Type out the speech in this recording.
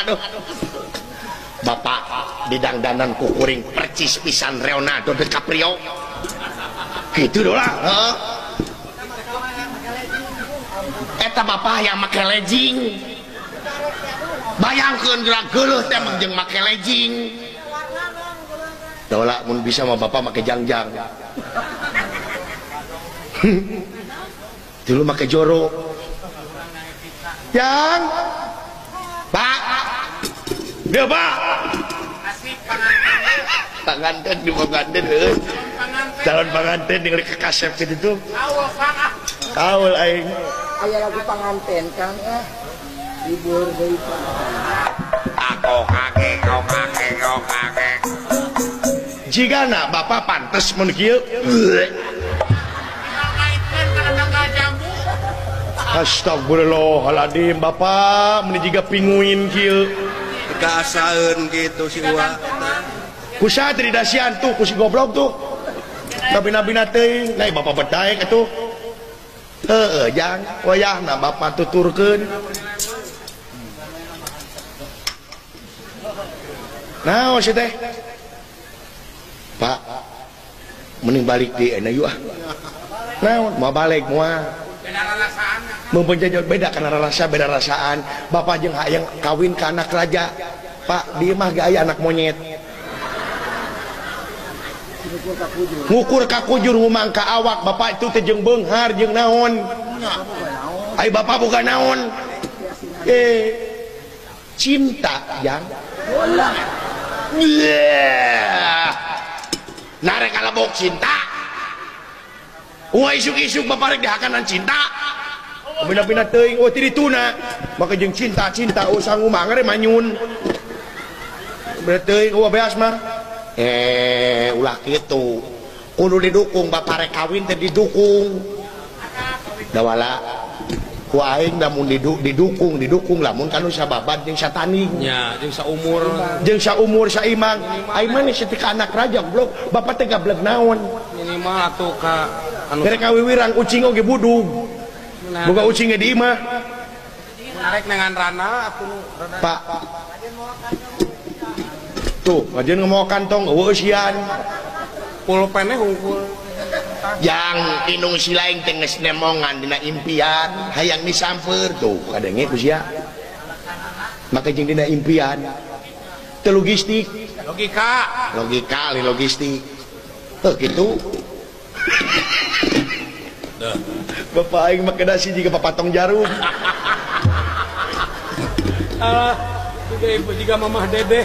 aduh. Bapak didangdanan kukuring percis pisan Leonardo DiCaprio. Gitu doang. Heeh. Eta bapak yang make legging. Bayangkeun gerak geuleuh teh jeung make legging. Dola mun bisa mah bapak make jangjang. Dulu make jorok. Yang Pak. Dia Pak. Asik Panganten di panganten euy. Calon panganten ningali ke kasep kitu tuh. Kaul Kang. Kaul aing. Aya lagu panganten Kang libur deui Kau kakek. Jigana bapak pantes mun kieu. Astagfirullahaladzim bapak meni jiga pinguin kieu. Dikasaeun gitu si Wa. Kusaha teh didasian tuh ku si goblok tuh. Nabi-nabina teuing, naik bapak bedaek atuh. Heueuh jang wayahna bapak tuturkeun. Naon sih teh? Pak, mending balik di yuk ah. Naon mau balik moal. Beda rasaan. Mempenjajal beda karena rasa beda rasaan. Bapak jeung hayang kawin ke anak raja. Pak, dia mah gak aya anak monyet. Ngukur ka kujur ngumangka awak bapak itu teh jeung beunghar jeung naon. Ai bapak bukan naon. Cinta jang. Narek kalabok cinta. Isuk-isuk bapak rek dihakanan cinta. Bina-bina teuing ti dituna. Maka jeung cinta usang umang re manyun. Bina teuing beas mah. Ulah kitu. Kudu didukung bapak rek kawin teh didukung. Dawala ku aing lamun didukung lamun kanu sababat jeung sataning Nya jeung saumur saimang aing mah setika anak raja goblok bapak teh gablek naon minimal atuh ka anu mere kawiwirang ucing oge budug boga ucing ge di imah narek nengan rana atuh Pak tuh ngajeun ngomong kantong eueuh sian pulpen hungkul yang inung silaing tenges nemongan dina impian hayang disamper tuh kadenge ku sia maka jeung dina impian teu logistik logika li logistik teu kitu bapak aing make dasi jiga papatong jarum juga ibu juga mamah dedeh